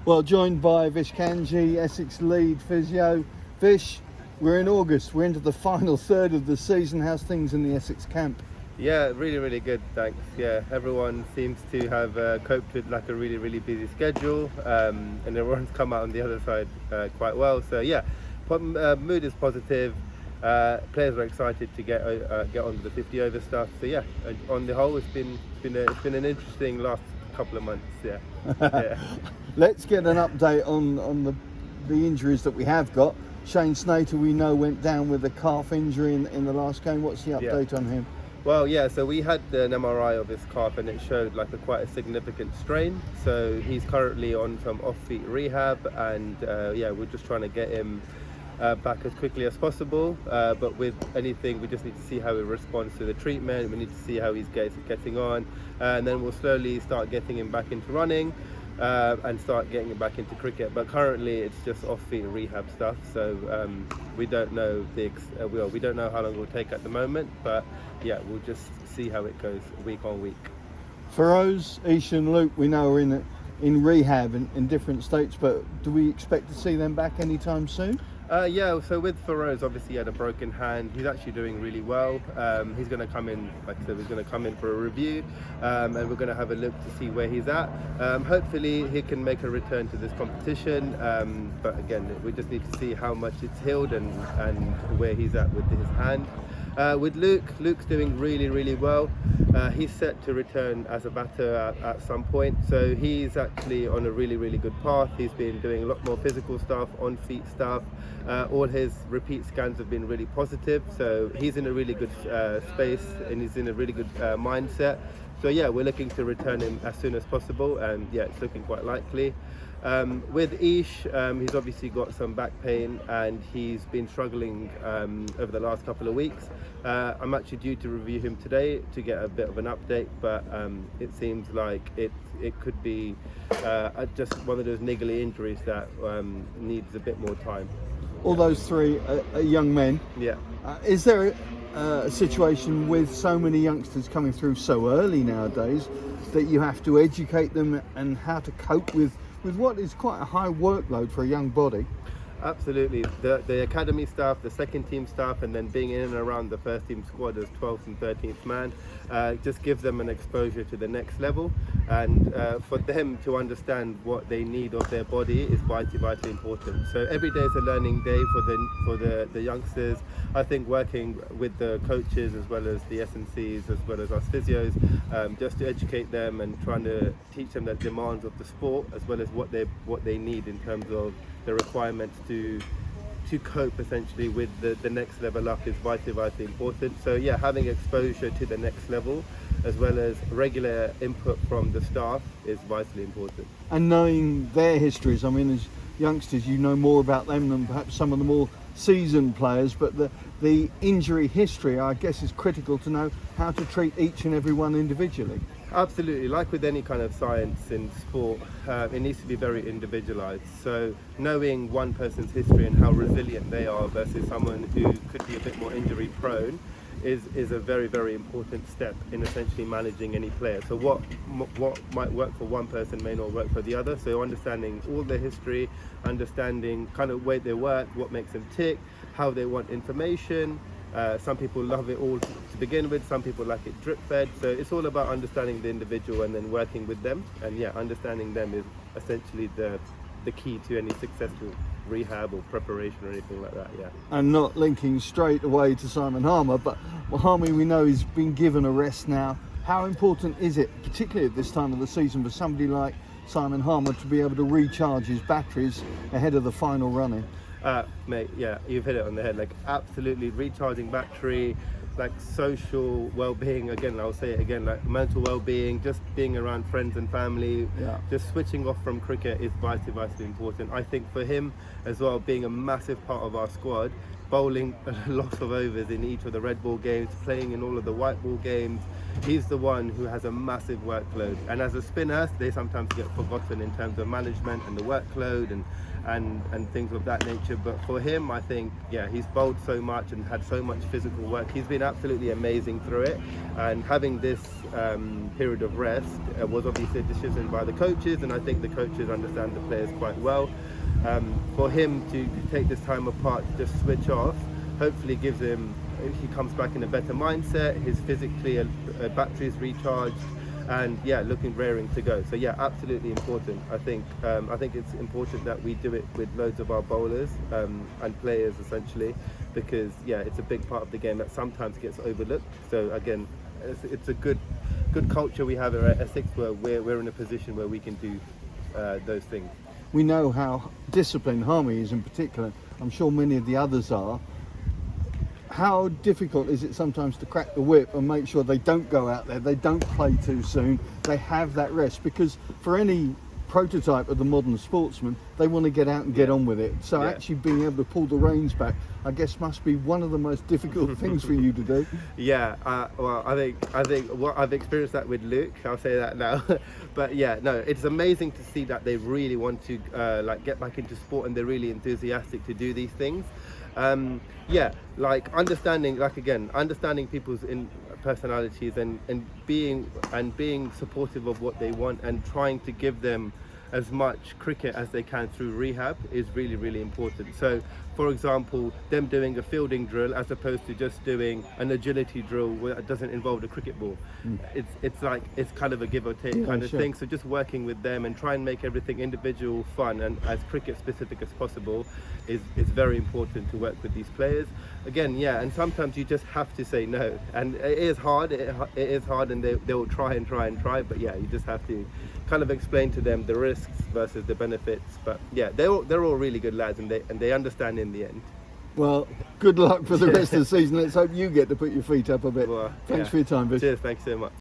Well, joined by Vish Kanji, Essex lead physio. Vish, we're in August. We're into the final third of the season. How's things in the Essex camp? Yeah, really, really good, thanks. Yeah, everyone seems to have coped with like a really, really busy schedule, and everyone's come out on the other side quite well. So yeah, mood is positive. Players are excited to get on with the 50 over stuff. So yeah, on the whole, it's been an interesting last couple of months. Yeah. Yeah. Let's get an update on the injuries that we have got. Shane Snater, we know, went down with a calf injury in the last game. What's the update on him? Well, yeah, so we had an MRI of his calf and it showed like quite a significant strain. So he's currently on some off-feet rehab, and yeah, we're just trying to get him back as quickly as possible. But with anything, we just need to see how he responds to the treatment. We need to see how he's getting on, and then we'll slowly start getting him back into running. And start getting him back into cricket, but currently it's just off-field rehab stuff. So we don't know we don't know how long it will take at the moment. But yeah, we'll just see how it goes week on week. Feroze, Ish and Luke, we know are in rehab in different states, but do we expect to see them back anytime soon? Yeah, so with Feroze, obviously he had a broken hand. He's actually doing really well. He's going to come in, like I said, he's going to come in for a review, and we're going to have a look to see where he's at. Hopefully he can make a return to this competition, but again, we just need to see how much it's healed and where he's at with his hand. With Luke's doing really, really well. He's set to return as a batter at some point, so he's actually on a really, really good path. He's been doing a lot more physical stuff, on-feet stuff. All his repeat scans have been really positive, so he's in a really good space and he's in a really good mindset. So yeah, we're looking to return him as soon as possible, and yeah, it's looking quite likely. With Ish, he's obviously got some back pain and he's been struggling over the last couple of weeks. I'm actually due to review him today to get a bit of an update, but it seems like it could be just one of those niggly injuries that needs a bit more time. All those three are young men. Yeah. Is there a situation with so many youngsters coming through so early nowadays that you have to educate them and how to cope with what is quite a high workload for a young body? Absolutely. The academy staff, the second team staff, and then being in and around the first team squad as 12th and 13th man just gives them an exposure to the next level, and for them to understand what they need of their body is vitally important. So every day is a learning day for the youngsters. I think working with the coaches as well as the S&Cs as well as us physios, just to educate them and trying to teach them the demands of the sport as well as what they need in terms of the requirements to cope essentially with the next level up is vitally important. So yeah, having exposure to the next level as well as regular input from the staff is vitally important. And knowing their histories, I mean, as youngsters, you know more about them than perhaps some of the more seasoned players, but the injury history, I guess, is critical to know how to treat each and every one individually. Absolutely, like with any kind of science in sport, it needs to be very individualized. So knowing one person's history and how resilient they are versus someone who could be a bit more injury prone is a very, very important step in essentially managing any player. So what might work for one person may not work for the other. So understanding all their history, understanding kind of where they work, what makes them tick, how they want information. Some people love it all to begin with, some people like it drip fed. So it's all about understanding the individual and then working with them. And yeah, understanding them is essentially the key to any successful rehab or preparation or anything like that. Yeah. And not linking straight away to Simon Harmer, but Harmy, we know, he's been given a rest now. How important is it, particularly at this time of the season, for somebody like Simon Harmer to be able to recharge his batteries ahead of the final running? Mate, yeah, you've hit it on the head. Like, absolutely recharging battery, like social well-being. Again, I'll say it again, like mental well-being, just being around friends and family. Yeah. Just switching off from cricket is vitally important. I think for him as well, being a massive part of our squad, bowling lots of overs in each of the red ball games, playing in all of the white ball games, he's the one who has a massive workload. And as a spinner, they sometimes get forgotten in terms of management and the workload and things of that nature. But for him, I think, yeah, he's bowled so much and had so much physical work. He's been absolutely amazing through it. And having this period of rest was obviously a decision by the coaches, and I think the coaches understand the players quite well. For him to take this time apart to just switch off, hopefully gives him, he comes back in a better mindset, his physically batteries recharged, and yeah, looking raring to go. So yeah, absolutely important. I think it's important that we do it with loads of our bowlers and players essentially, because yeah, it's a big part of the game that sometimes gets overlooked. So again, it's a good culture we have at Essex, where we're in a position where we can do those things. We know how disciplined Harmy is in particular. I'm sure many of the others are. How difficult is it sometimes to crack the whip and make sure they don't go out there, they don't play too soon, they have that rest? Because for any prototype of the modern sportsman, they want to get out and get on with it. So actually being able to pull the reins back, I guess, must be one of the most difficult things for you to do. Yeah, well, I think what I've experienced that with Luke. I'll say that now. But yeah, no, it's amazing to see that they really want to like get back into sport, and they're really enthusiastic to do these things. Yeah, like understanding people's personalities and being supportive of what they want, and trying to give them as much cricket as they can through rehab is really, really important. So for example, them doing a fielding drill as opposed to just doing an agility drill where it doesn't involve a cricket ball. It's like, it's kind of a give or take kind of thing. So just working with them and try and make everything individual, fun, and as cricket specific as possible is very important to work with these players. Again, yeah, and sometimes you just have to say no, and it is hard, and they will try, but yeah, you just have to kind of explain to them the risks versus the benefits. But yeah, they're all really good lads, and they understand in the end. Well, good luck for the rest of the season. Let's hope you get to put your feet up a bit. Well, Thanks for your time, Vish. Cheers, thanks so much.